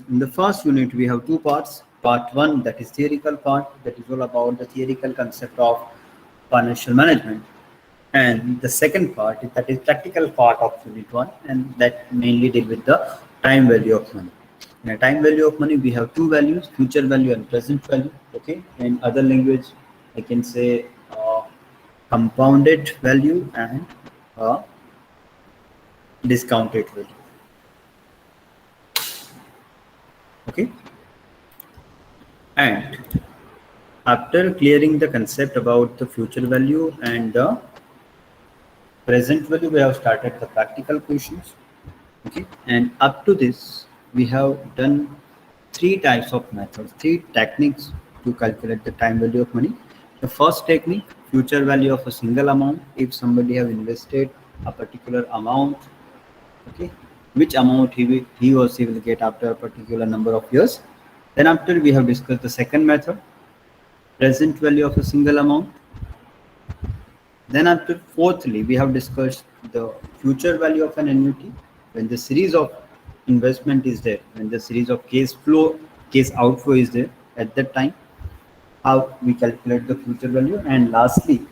In the first unit, we have two parts. Part one, that is theoretical part, that is all about the theoretical concept of financial management. And the second part, that is practical part of unit one, and that mainly deal with the time value of money. In a time value of money, we have two values, future value and present value. Okay. In other language, I can say compounded value and discounted value. Okay. And after clearing the concept about the future value and the present value, we have started the practical questions. Okay. And up to this, we have done three types of methods, three techniques to calculate the time value of money. The first technique, future value of a single amount. If somebody have invested a particular amount, okay, which amount he or she will get after a particular number of years. Then after we have discussed the second method, present value of a single amount. Then after fourthly, we have discussed the future value of an annuity when the series of investment is there, when the series of case outflow is there at that time, how we calculate the future value. And lastly,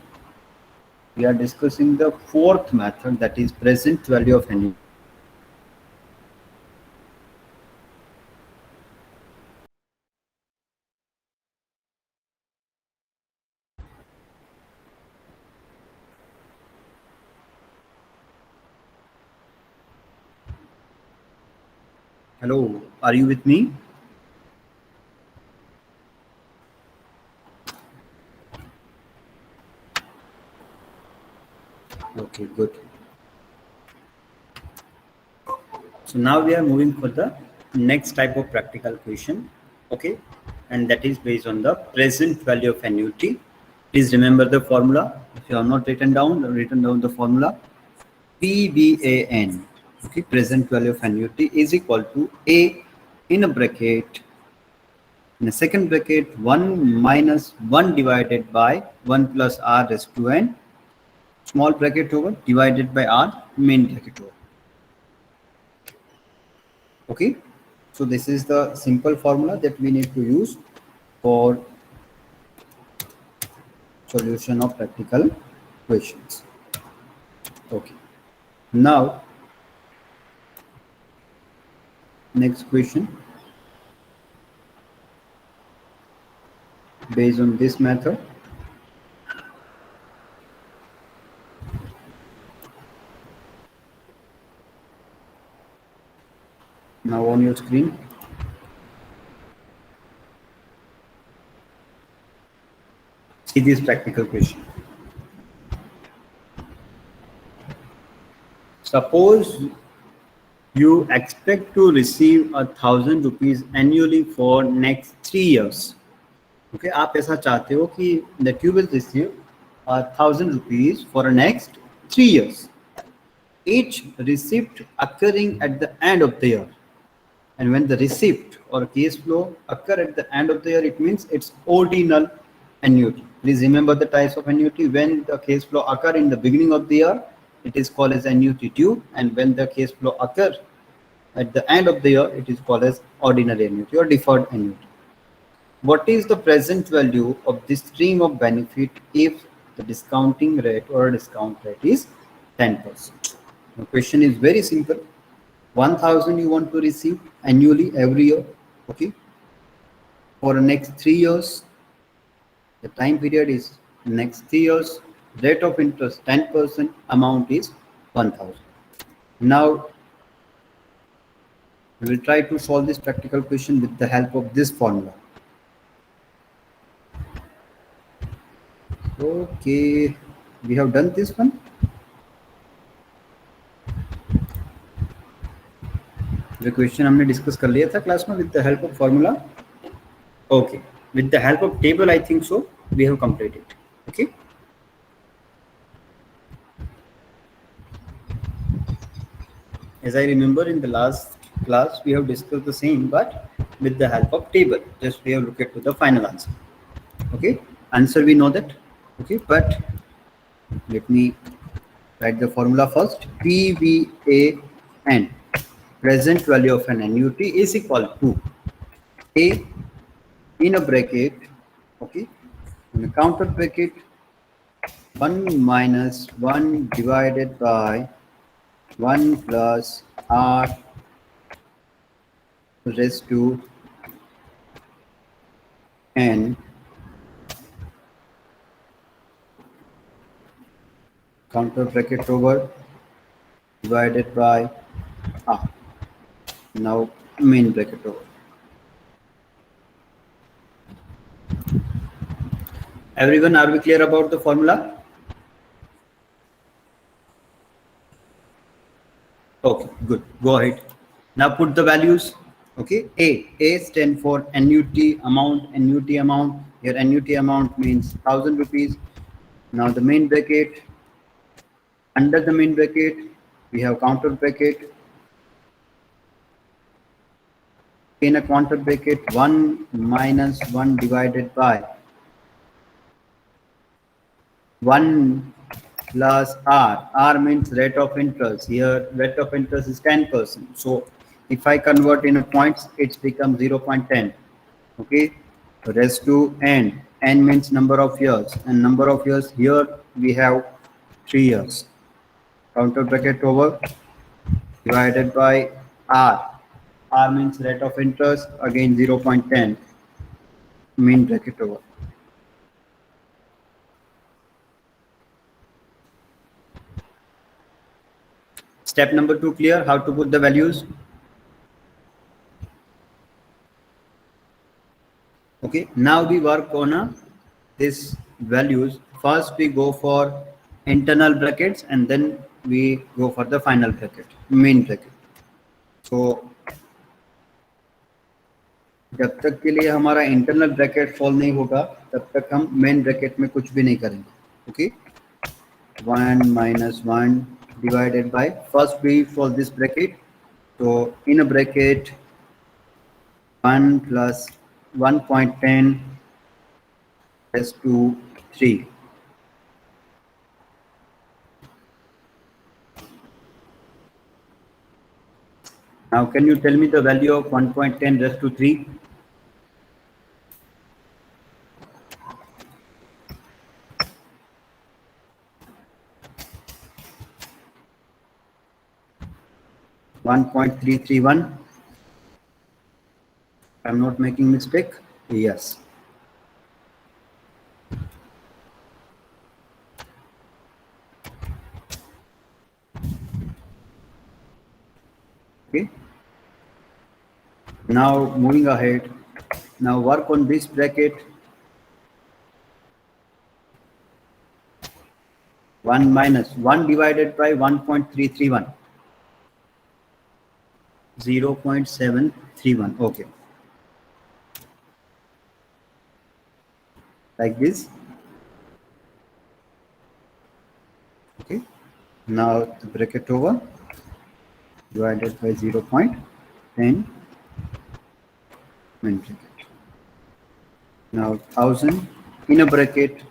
we are discussing the fourth method, that is present value of annuity. Hello, are you with me? Okay, good. So now we are moving for the next type of practical question. Okay, and that is based on the present value of annuity. Please remember the formula. If you have not written down the formula. PVAN, okay, present value of annuity is equal to A in a bracket, in a second bracket, 1 minus 1 divided by 1 plus R raised to N, small bracket over, divided by R, main bracket over. Okay, so this is the simple formula that we need to use for solution of practical questions. Okay, now next question. Based on this method, now on your screen, see this practical question. Suppose you expect to receive 1,000 rupees annually for next 3 years. Okay, आप ऐसा चाहते हो कि that you will receive 1,000 rupees for the next 3 years. Each receipt occurring at the end of the year. And when the receipt or case flow occur at the end of the year, it means it's ordinal annuity. Please remember the types of annuity. When the case flow occur in the beginning of the year, it is called as annuity due, and when the case flow occur at the end of the year, it is called as ordinary annuity or deferred annuity. What is the present value of this stream of benefit if the discounting rate or discount rate is 10%? The question is very simple. 1,000 you want to receive annually every year, okay, for the next 3 years. The time period is next 3 years. Rate of interest 10%. Amount is 1,000. Now we will try to solve this practical question with the help of this formula. Okay, we have done this one. The question हमने discuss कर लिया था class में with the help of formula. Okay, with the help of table, I think so we have completed. Okay. As I remember, in the last class we have discussed the same, but with the help of table. Just we have looked at the final answer. Okay, answer we know that. Okay, but let me write the formula first. PVAN, present value of an annuity is equal to A in a bracket, okay, in a counter bracket, 1 minus 1 divided by 1 plus R raised to N, counter bracket over, divided by R. Now main bracket over. Everyone, are we clear about the formula? Okay, good. Go ahead. Now put the values. Okay, A stand for annuity amount. Annuity amount. Here annuity amount means 1,000 rupees. Now the main bracket. Under the main bracket, we have counter bracket. In a counter bracket, 1 minus 1 divided by 1 plus R. R means rate of interest. Here rate of interest is 10%. So if I convert in a points, it's become 0.10. Okay, raised to N. N means number of years, and number of years here we have 3 years. Counter bracket over, divided by R. R means rate of interest, again 0.10. Main bracket over. Step number 2 clear, how to put the values. Okay, now we work on this values. First we go for internal brackets and then we go for the final bracket, main bracket. So जब तक के लिए हमारा internal bracket fall नहीं होगा तब तक हम मेन ब्रैकेट में कुछ भी नहीं करेंगे. Okay, 1 minus 1 divided by, first we for this bracket, so in a bracket 1 plus 1.10 raised to 3. Now can you tell me the value of 1.10 raised to 3? $1.331. I'm not making mistake. Yes. Okay. Now moving ahead. Now work on this bracket. 1 minus 1 divided by 1.331. 0.731. Okay. Like this. Okay. Now the bracket over, divided by 0.10 main bracket. Now 1,000 in a bracket,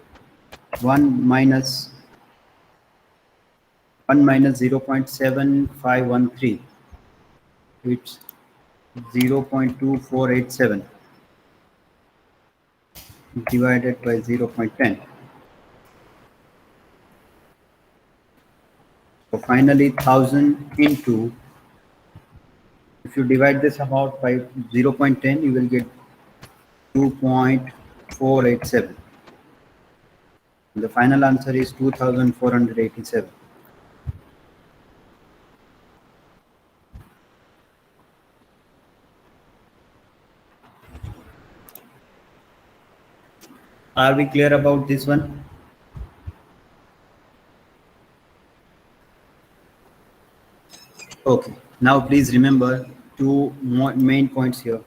1 minus 0.7513. It's 0.2487 divided by 0.10. So finally 1,000 into, if you divide this amount by 0.10, you will get 2.487. The final answer is 2,487. Are we clear about this one? Okay, now please remember two main points here.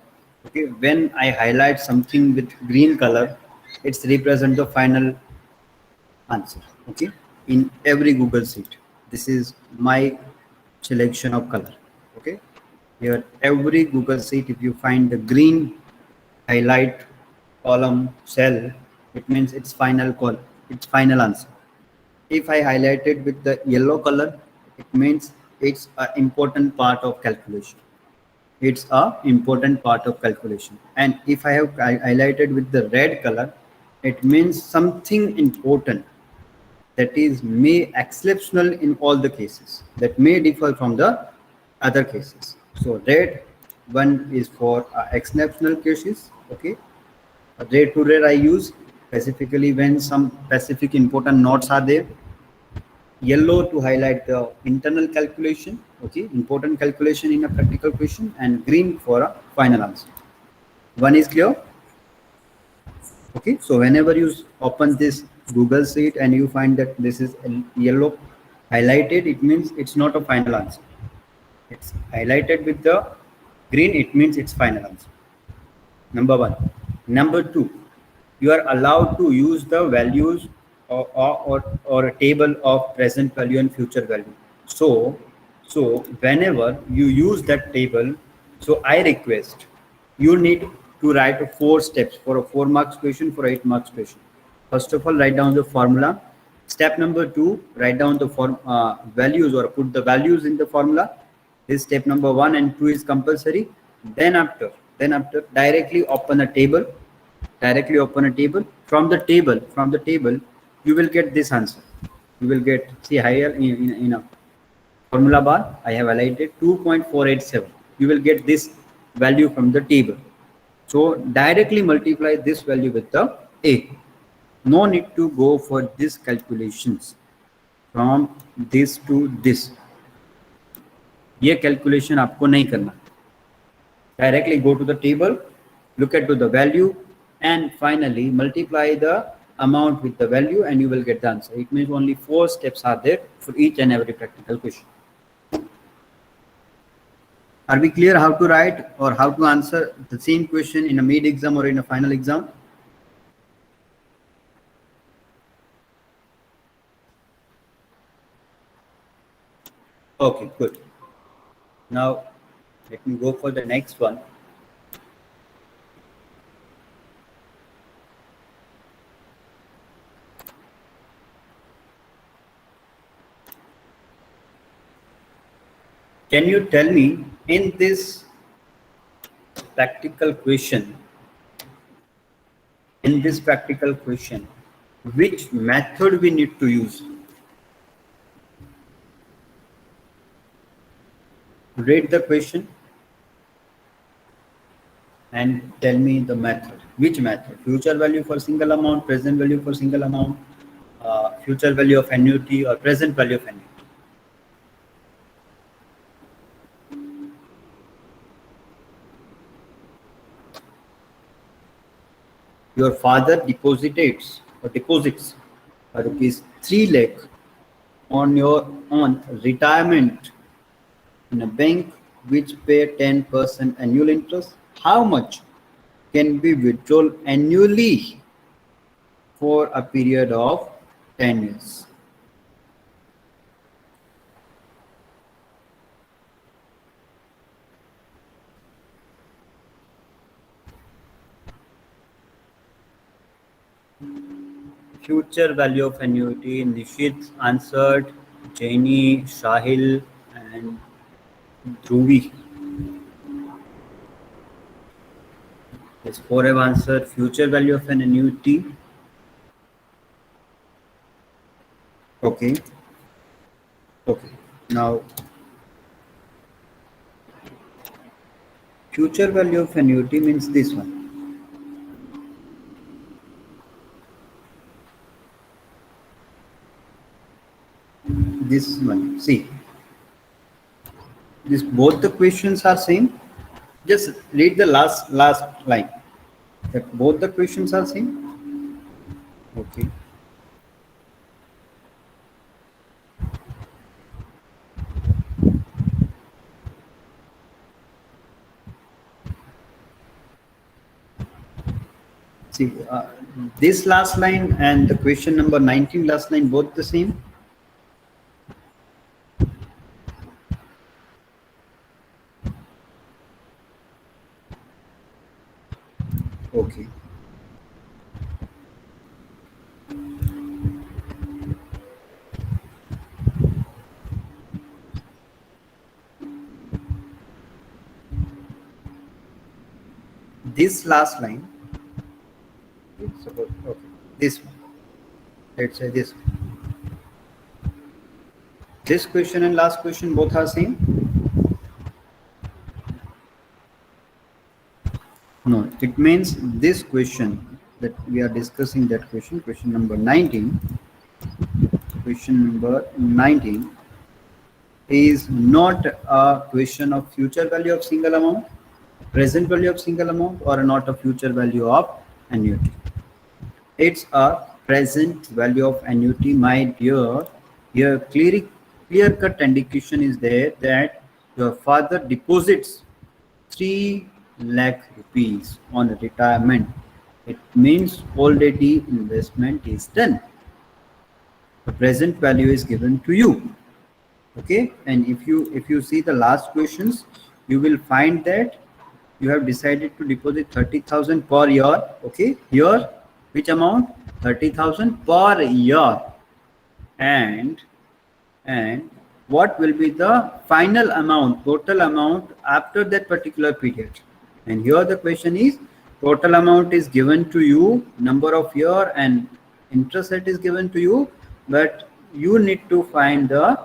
Okay, when I highlight something with green color, it's represent the final answer. Okay, in every Google Sheet, this is my selection of color. Okay, here every Google Sheet, if you find the green highlight column cell, it means it's final answer. If I highlight it with the yellow color, it means it's an important part of calculation. It's a important part of calculation. And if I have highlighted with the red color, it means something important, that is may exceptional in all the cases, that may differ from the other cases. So red one is for exceptional cases. Okay, red to red I use specifically when some specific important notes are there. Yellow to highlight the internal calculation, okay, important calculation in a practical question, and green for a final answer. One is clear? Okay, so whenever you open this Google Sheet and you find that this is yellow highlighted, it means it's not a final answer. It's highlighted with the green, it means it's final answer. Number one. Number two, you are allowed to use the values or a table of present value and future value. So whenever you use that table, so I request you need to write 4 steps for a 4 marks question, for 8 marks question. First of all, write down the formula. Step number 2, write down the values or put the values in the formula. This step number 1 and 2 is compulsory. Then after directly open a table. From the table you will get this answer. You will get, see here in a formula bar I have highlighted 2.487. You will get this value from the table. So directly multiply this value with the A. No need to go for these calculations from this to this. ये calculation आपको नहीं करना. Directly go to the table, look at the value, and finally multiply the amount with the value, and you will get the answer. It means only 4 steps are there for each and every practical question. Are we clear how to write or how to answer the same question in a mid exam or in a final exam? Okay, good. Now let me go for the next one. Can you tell me in this practical question, which method we need to use? Read the question and tell me the method. Which method? Future value for single amount, present value for single amount, future value of annuity, or present value of annuity. Your father deposits rupees 3 lakh on your own retirement in a bank which pay 10% annual interest. How much can be withdrawn annually for a period of 10 years? Future value of annuity, Nishit answered, Jaini, Shahil, and Dhruvi. Yes, 4 have answered future value of an annuity. Okay. Now, future value of annuity means this one. This one. See, this both the questions are same. Just read the last line. That both the questions are same. Okay. See, this last line and the question number 19 last line both the same. Okay. this last line, suppose, okay, this one, let's say this one. This question and last question both are same. No, it means this question that we are discussing, that question number 19, is not a question of future value of single amount, present value of single amount, or not a future value of annuity. It's a present value of annuity, my dear. Here clear cut indication is there that your father deposits 3 lakh rupees on retirement. It means already investment is done. The present value is given to you. Okay, and if you see the last questions, you will find that you have decided to deposit 30,000 per year. Okay, here which amount? 30,000 per year, and what will be the final amount, total amount after that particular period? And here the question is, total amount is given to you, number of year and interest rate is given to you, but you need to find the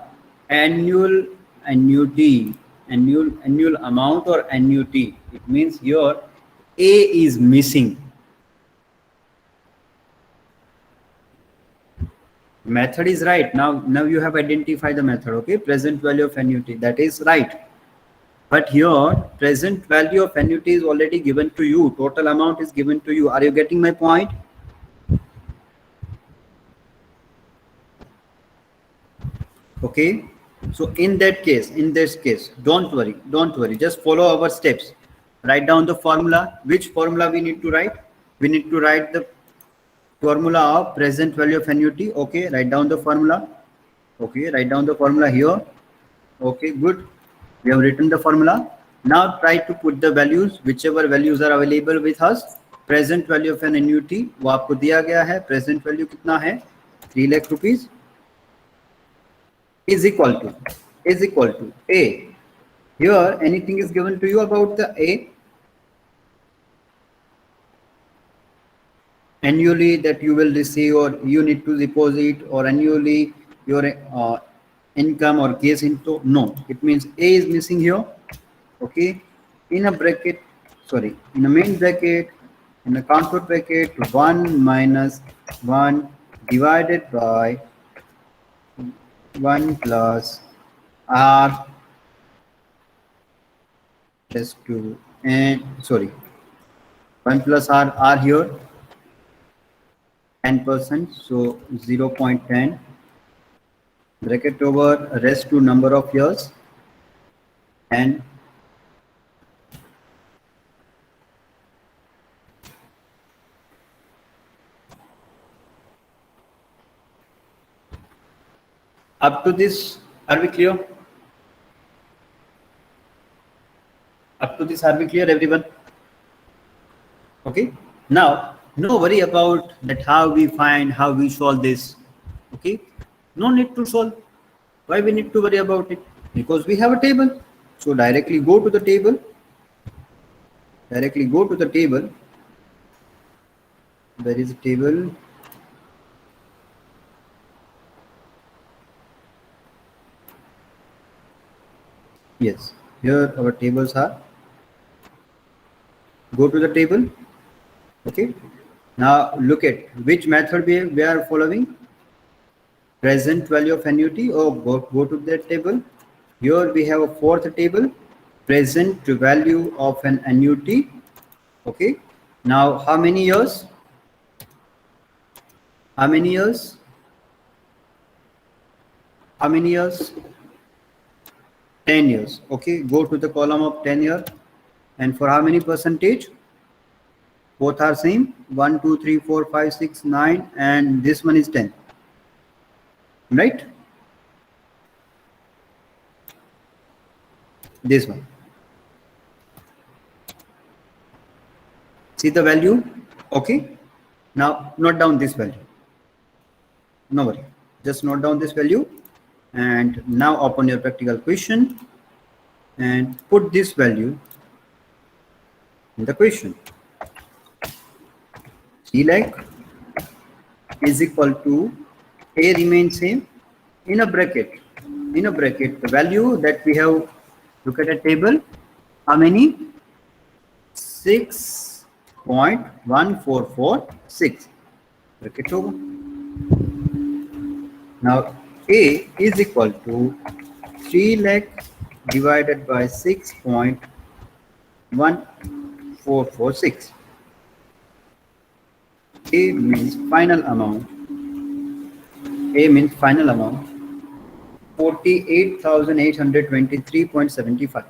annual annuity, annual amount or annuity. It means here A is missing. Method is right. Now you have identified the method. Okay, present value of annuity, that is right. But here present value of annuity is already given to you, total amount is given to you. Are you getting my point? Okay, so in this case, don't worry, just follow our steps. Write down the formula. Which formula we need to write? We need to write the formula of present value of annuity. Okay, write down the formula. Okay, write down the formula here. Okay, good. We have written the formula. Now try to put the values, whichever values are available with us. Present value of an annuity वो आपको दिया गया है. Present value कितना है? 3 lakh rupees is equal to A. Here anything is given to you about the A? Annually that you will receive or you need to deposit, or annually your income or case into? No, it means A is missing here. Okay, in a bracket, sorry, in a main bracket, in a contour bracket, 1 minus 1 divided by 1 plus R plus 2, and sorry, 1 plus R here 10%, so 0.10 bracket over rest to number of years, and up to this, are we clear? Up to this, are we clear, everyone? Okay, now no worry about that, how we find, how we solve this. Okay, no need to solve. Why we need to worry about it? Because we have a table. So directly go to the table. There is a table. Yes, here our tables are. Go to the table. Okay, now look at which method we are following. Present value of annuity, or go to that table. Here we have a fourth table, present value of an annuity. Okay, now how many years? 10 years. Okay, go to the column of 10 year, and for how many percentage? Both are same, 1 2 3 4 5 6 9, and this one is 10, right? This one, see the value. Okay, now note down this value. No worry, just note down this value, and now open your practical question and put this value in the question. 3 lakh is equal to A remains same in a bracket. In a bracket, the value that we have look at a table. How many? 6.1446 bracket होगा. Now A is equal to 3 lakh divided by 6.1446. A means final amount. A means final amount 48,823.75.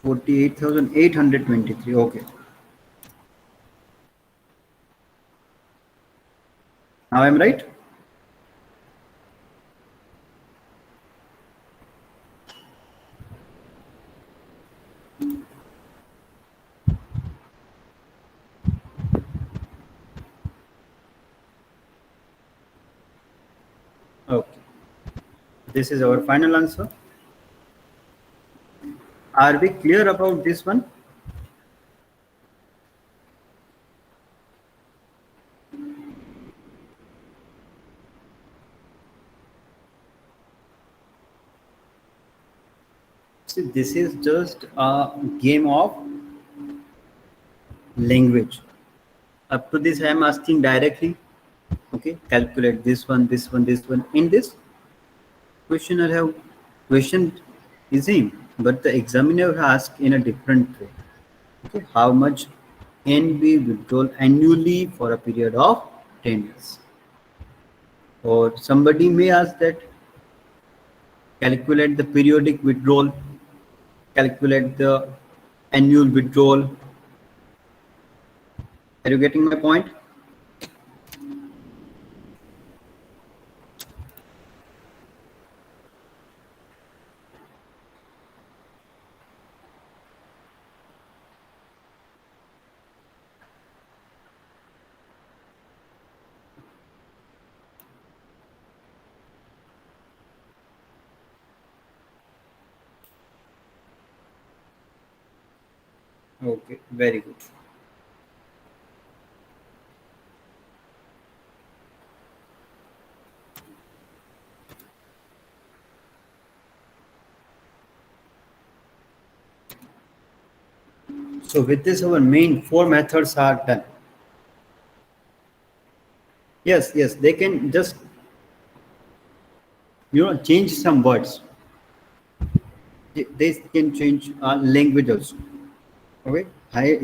$48,823. Okay. Now I'm right. Okay. This is our final answer. Are we clear about this one? See, this is just a game of language. Up to this, I am asking directly. Okay, calculate this one, this one, this one. In this question, I have question is same, but the examiner asked in a different way. Okay, how much can be withdrawn annually for a period of 10 years? Or somebody may ask that calculate the periodic withdrawal, calculate the annual withdrawal. Are you getting my point? Okay, very good. So with this, our main 4 methods are done. Yes, yes, they can just change some words. They can change language also. Okay,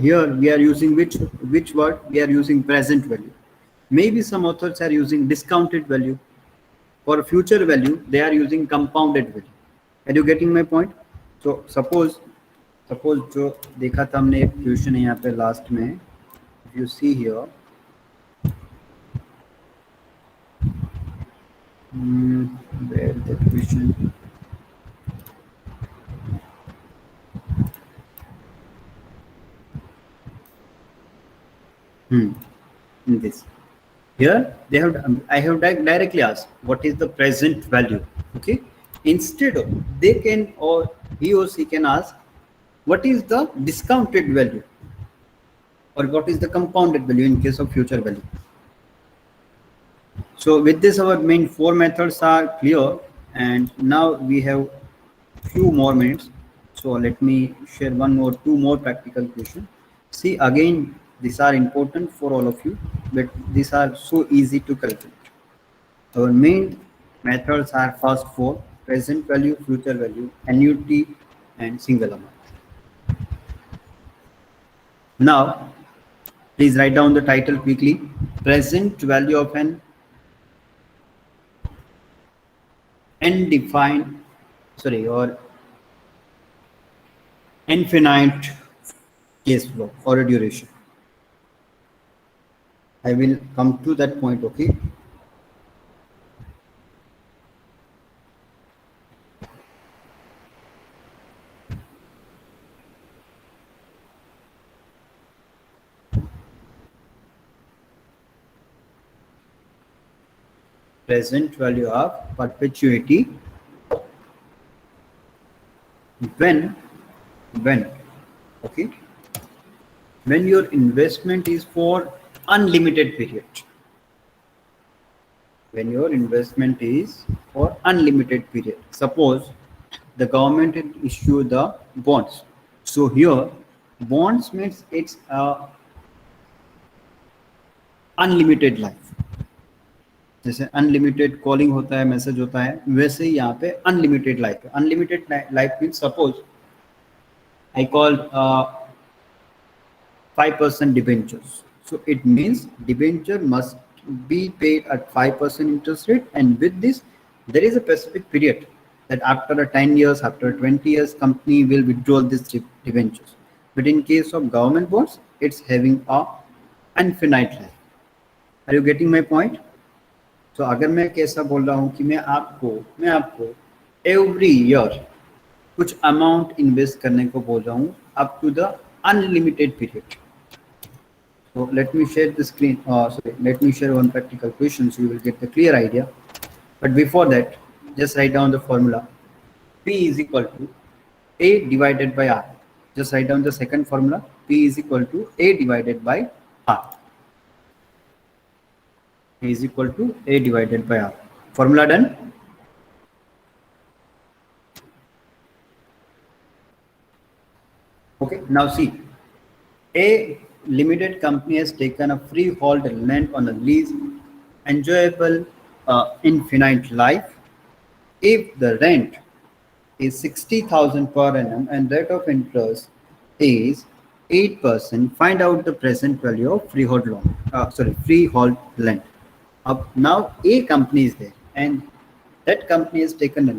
here we are using which word? We are using present value. Maybe some authors are using discounted value. For future value, they are using compounded value. Are you getting my point? So suppose जो देखा था हमने एक question है यहाँ पे last में. If you see here, where the question? In this. Here they have I have directly asked what is the present value. Okay. Instead of they can or he or she can ask what is the discounted value or what is the compounded value in case of future value. So with this our main 4 methods are clear, and now we have few more minutes. So let me share two more practical questions. See, again, these are important for all of you, but these are so easy to calculate. Our main methods are first 4: present value, future value, annuity, and single amount. Now, please write down the title quickly. Present value of an undefined, or infinite case flow or a duration. I will come to that point, okay? present value of perpetuity when okay, when your investment is for unlimited period. When your investment is for unlimited period. Suppose the government will issue the bonds. So here bonds means it's a unlimited life. जैसे unlimited calling होता है, message होता है, वैसे ही यहाँ पे unlimited life है. Unlimited life means suppose I called 5% debentures. So it means debenture must be paid at 5% interest rate, and with this there is a specific period that after 10 years, after 20 years, company will withdraw these debentures. But in case of government bonds, it's having a infinite life. Are you getting my point? So अगर मैं कैसा बोल रहा हूँ कि मैं आपको every year कुछ अमाउंट इन्वेस्ट करने को बोल रहा हूँ up to the unlimited period. So let me share the screen. Let me share one practical question so you will get the clear idea. But before that, just write down the formula. P is equal to A divided by R. Just write down the second formula. P is equal to A divided by R. P is equal to A divided by R. Formula done? Okay, now see. A limited company has taken a freehold land on a lease, enjoyable infinite life. If the rent is 60,000 per annum and rate of interest is 8%, find out the present value of freehold land. Now a company is there and that company has taken a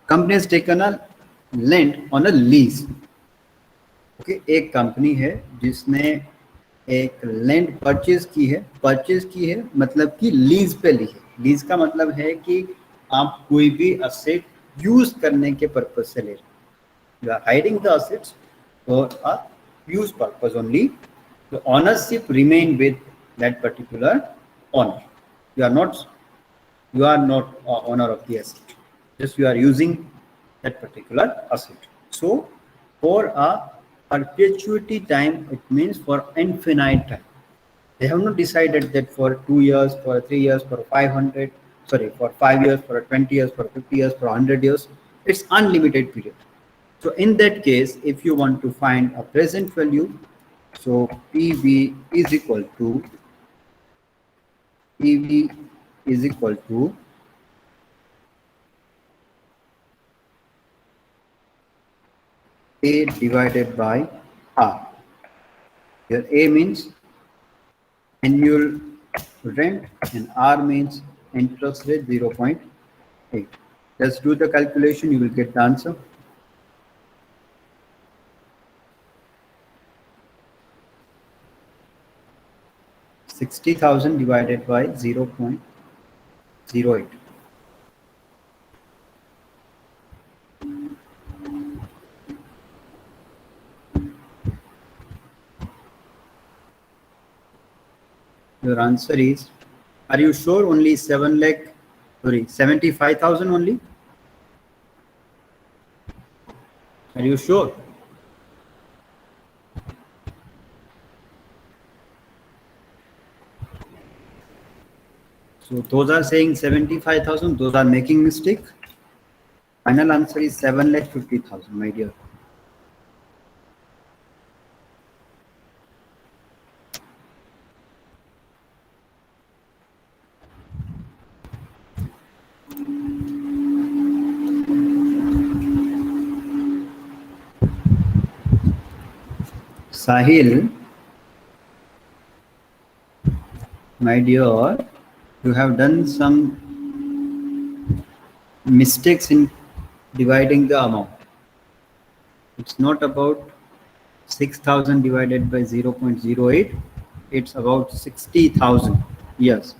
company has taken a land on a lease. Okay, एक company है जिसने एक land purchase की है मतलब कि lease पे ली है. लीज का मतलब है कि आप कोई भी असेट यूज करने के पर्पज से ले रहे हैं. You are hiring the assets for a use purpose only. The ownership remain with that particular owner. You are not owner of the asset, just you are using that particular asset. So for a perpetuity time, it means for infinite time. They have not decided that for 2 years, for 3 years, for 5 years, for 20 years, for 50 years, for 100 years. It's unlimited period. So in that case, if you want to find a present value, so PV is equal to A divided by R. Here A means annual rent and R means interest rate 0.8. Let's do the calculation, you will get the answer. $60,000 divided by 0.08. Your answer is, are you sure only 75,000 only? Are you sure? So those are saying 75,000, those are making mistake. Final answer is 7,50,000, my dear. Sahil, my dear, you have done some mistakes in dividing the amount. It's not about 6,000 divided by 0.08. It's about 60,000. Yes.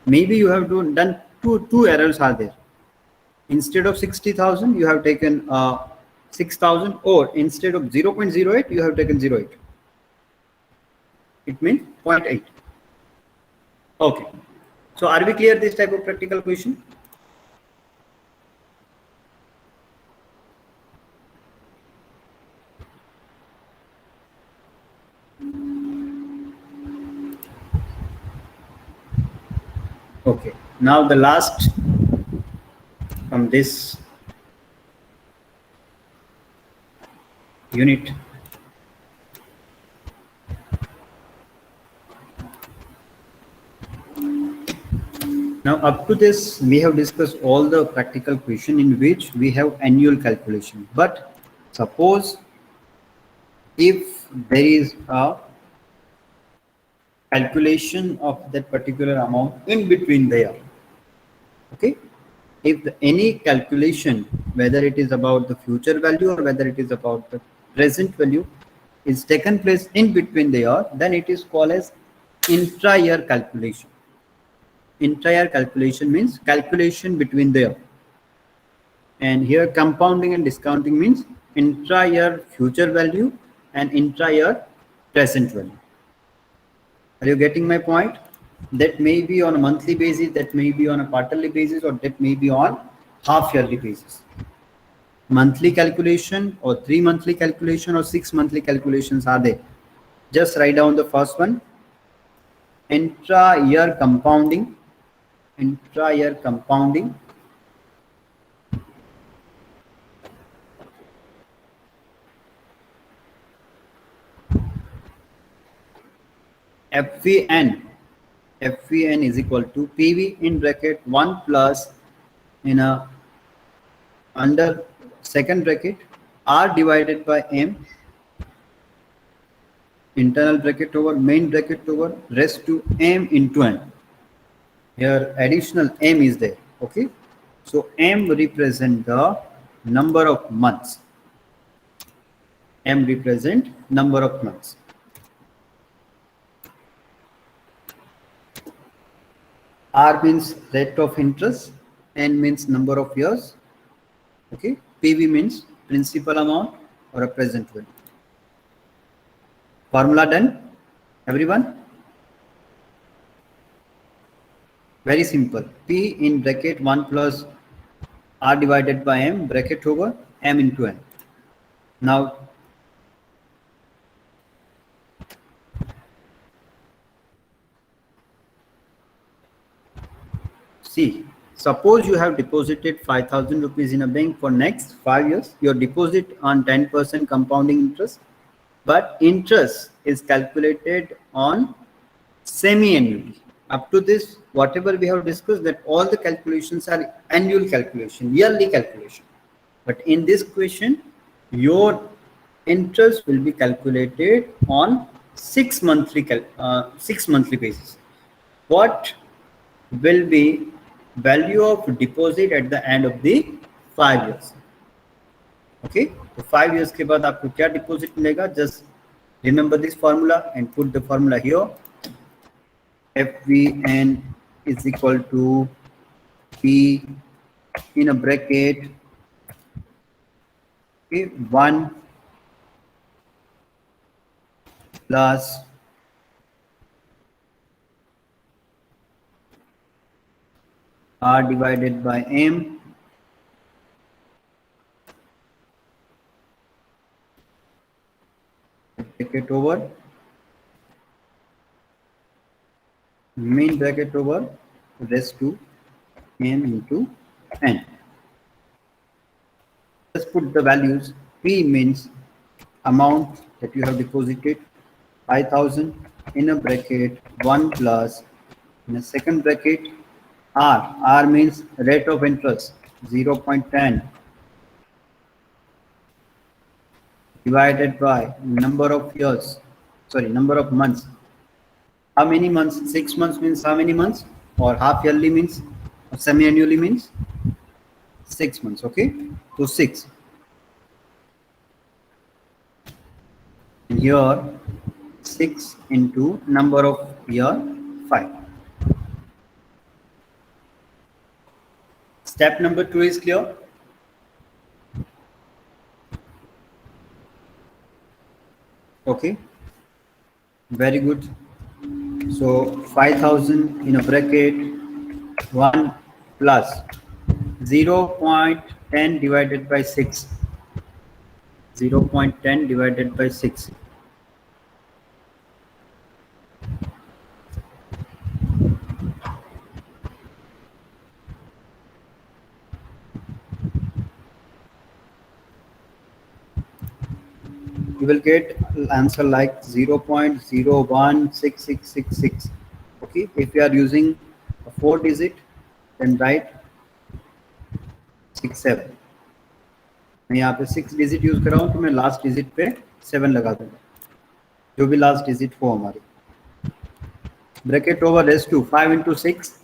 Maybe you have done two errors are there. Instead of 60,000, you have taken 6,000, or instead of 0.08, you have taken 0.8. It means 0.8. Okay. So are we clear this type of practical question? Okay. Now the last from this unit. Now up to this, we have discussed all the practical question in which we have annual calculation. But suppose if there is a calculation of that particular amount in between there, okay? If any calculation, whether it is about the future value or whether it is about the present value, is taken place in between there, then it is called as intra-year calculation. Intra-year calculation means calculation between there. And here compounding and discounting means intra-year future value and intra-year present value. Are you getting my point? That may be on a monthly basis, that may be on a quarterly basis, or that may be on half-yearly basis. Monthly calculation or 3 monthly calculation or 6 monthly calculations are there. Just write down the first one. Intra-year compounding. Intra-year compounding. FVN. FVN is equal to PV in bracket 1 plus in a under second bracket R divided by M, internal bracket over main bracket over rest to M into N. Here additional M is there. Okay. So M represent the number of months. M represent number of months. R means rate of interest, N means number of years. Okay, PV means principal amount or a present value. Formula done, everyone? Very simple. P in bracket 1 plus R divided by M bracket over M into N. Now, see, suppose you have deposited 5,000 rupees in a bank for next 5 years. Your deposit on 10% compounding interest, but interest is calculated on semi-annually. Up to this, whatever we have discussed, that all the calculations are annual calculation, yearly calculation. But in this question, your interest will be calculated on 6 monthly basis. What will be value of deposit at the end of the 5 years? Okay, तो 5 years के बाद आपको क्या deposit मिलेगा? Just remember this formula and put the formula here. FVN is equal to P in a bracket, okay, 1 plus R divided by M bracket over main bracket over rest to M into N. Just put the values. P means amount that you have deposited, 5,000 in a bracket 1 plus in a second bracket R. R means rate of interest, 0.10 divided by number of years, number of months. How many months? 6 months means how many months? Or half yearly means, or semi-annually means 6 months. Okay, so 6. And here 6 into number of year 5. Step number 2 is clear. Okay, very good. So 5,000 in a bracket 1 plus 0.10 divided by 6. 0.10 divided by 6. You will get answer like 0.016666. Okay, if you are using a 4 digit, then write 67. मैं यहाँ पे 6 digit use कर रहा हूँ तो मैं last digit पे 7 लगा दूंगा, जो भी लास्ट डिजिट हो हमारी. Bracket over raise to 5 into 6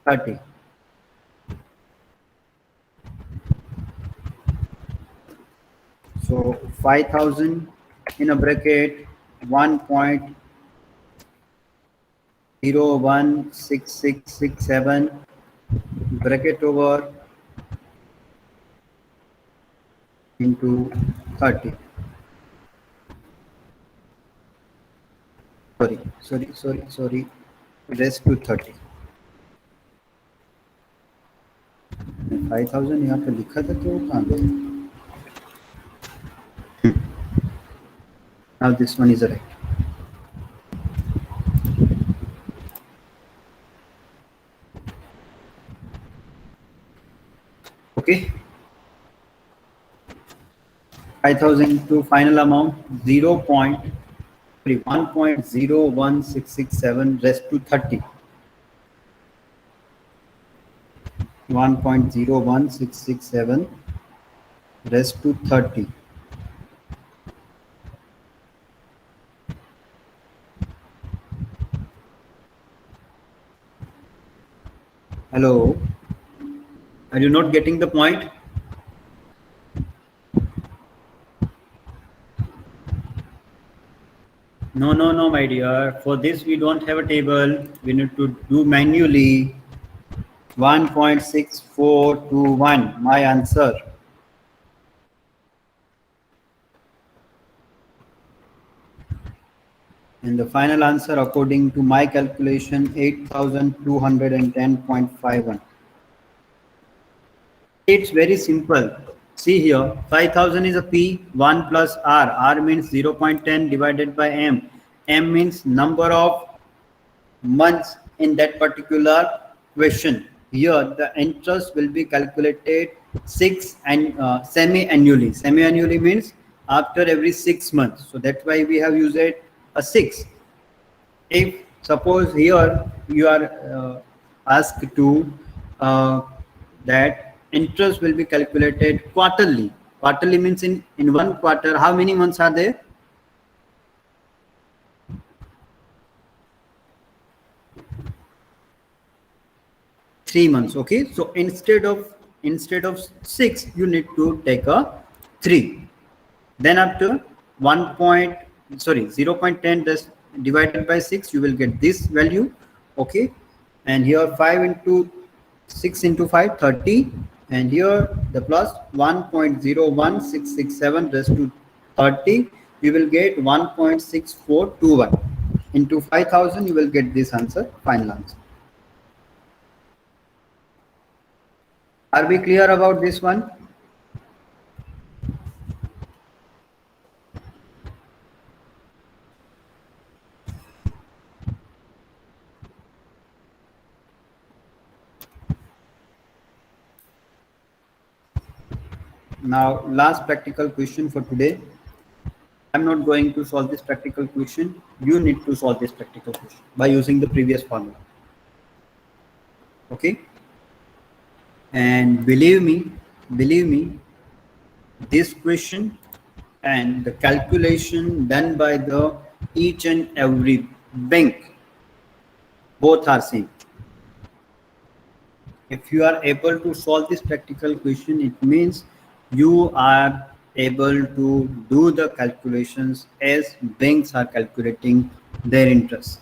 30. So 5,000 in a bracket 1.016667 bracket over into 30. Sorry. Raised to 30. 5,000 यहाँ पे लिखा था तो वो कहाँ गया? Now this one is right. Okay. 5,000 to final amount 1.01667 raised to 30. 1.01667 raised to 30. Hello, are you not getting the point? No, my dear. For this, we don't have a table. We need to do manually. 1.6421, my answer. And the final answer, according to my calculation, 8,210.51. It's very simple. See here, 5,000 is a P, 1 plus R. R means 0.10 divided by M. M means number of months in that particular question. Here, the interest will be calculated semi-annually. Semi-annually means after every 6 months. So that's why we have used a 6. If suppose here you are asked to that interest will be calculated quarterly. Quarterly means in one quarter, how many months are there? Three months. Okay, so instead of 6, you need to take a 3. Then after 0.10 divided by 6, you will get this value. Okay, and here 5 into 6 into 5, 30, and here the plus 1.01667 raised to 30, you will get 1.6421 into 5,000. You will get this answer, final answer. Are we clear about this one? Now, last practical question for today. I'm not going to solve this practical question. You need to solve this practical question by using the previous formula. Okay? And believe me, this question and the calculation done by the each and every bank, both are same. If you are able to solve this practical question, it means you are able to do the calculations as banks are calculating their interest.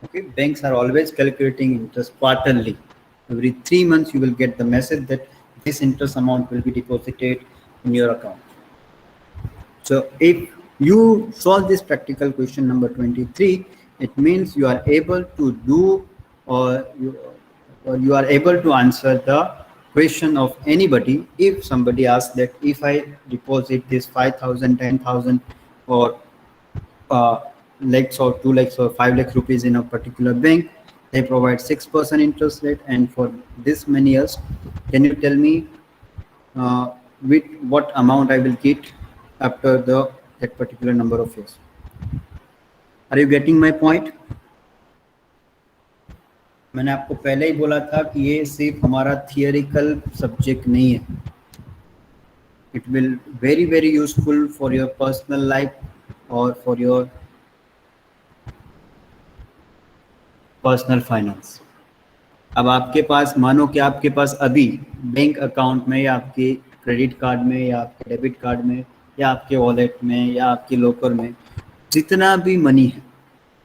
Okay, banks are always calculating interest quarterly. Every 3 months you will get the message that this interest amount will be deposited in your account. So if you solve this practical question number 23, It means you are able to do or you are able to answer the question of anybody. If somebody asks that if I deposit this 5,000, 10,000, or uh, lakhs or 2 lakhs or 5 lakh rupees in a particular bank, they provide 6% interest rate, and for this many years, can you tell me uh, with what amount I will get after that particular number of years? Are you getting my point? मैंने आपको पहले ही बोला था कि ये सिर्फ हमारा theoretical subject नहीं है. It will very useful for your personal life or for your personal finance. अब आपके पास मानो कि आपके पास अभी बैंक अकाउंट में या आपके क्रेडिट कार्ड में या आपके डेबिट कार्ड में या आपके वॉलेट में या आपके लॉकर में जितना भी मनी है,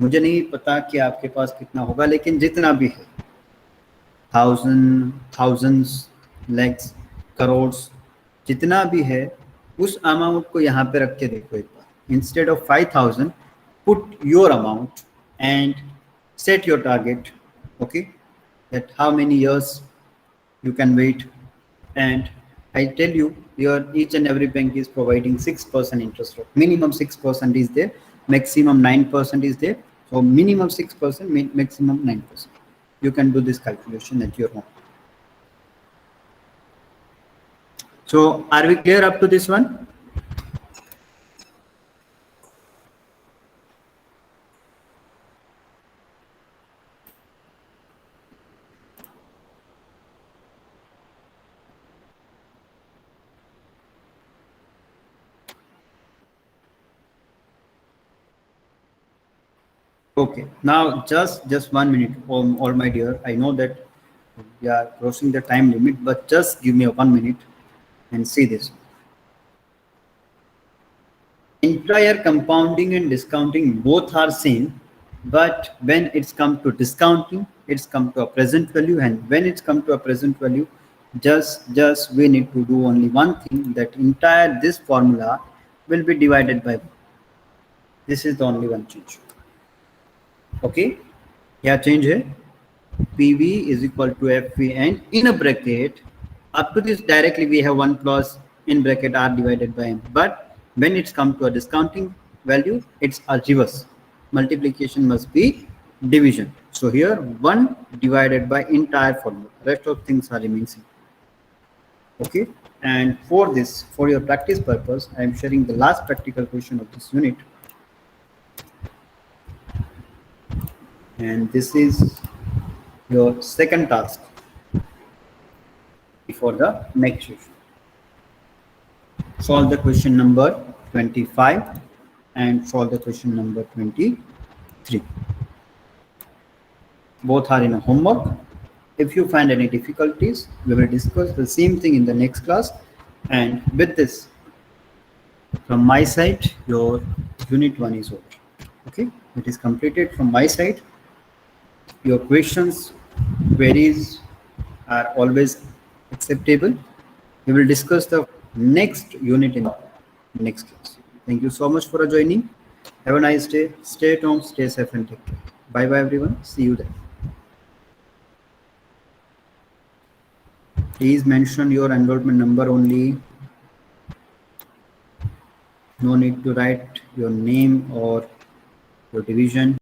मुझे नहीं पता कि आपके पास कितना होगा, लेकिन जितना भी है, थाउजेंड्स, लैक्स, करोड़, जितना भी है, उस अमाउंट को यहाँ पे रख के देखो एक बार. Instead of 5,000 put your amount and set your target, okay, that how many years you can wait. And I tell you, your each and every bank is providing 6% interest rate. Minimum 6% is there, maximum 9% is there. So minimum 6%, maximum 9%. You can do this calculation at your home. So are we clear up to this one? Okay, now just 1 minute, all my dear. I know that we are crossing the time limit, but just give me 1 minute and see this. Entire compounding and discounting both are same, but when it's come to discounting, it's come to a present value, and when it's come to a present value, just we need to do only one thing, that entire this formula will be divided by 1. This is the only one change. Okay, क्या change है? PV is equal to FV, and in a bracket, up to this directly we have 1 plus in bracket R divided by M. But when it's come to a discounting value, it's a reverse. Multiplication must be division. So here 1 divided by entire formula. Rest of things are remaining same. Okay, and for this, for your practice purpose, I am sharing the last practical question of this unit. And this is your second task for the next session. Solve the question number 25 and solve the question number 23. Both are in a homework. If you find any difficulties, we will discuss the same thing in the next class. And with this, from my side, your unit 1 is over. Okay, it is completed from my side. Your questions, queries are always acceptable. We will discuss the next unit in next class. Thank you so much for joining. Have a nice day. Stay at home, stay safe, and take care. Bye bye everyone. See you there. Please mention your enrollment number only. No need to write your name or your division.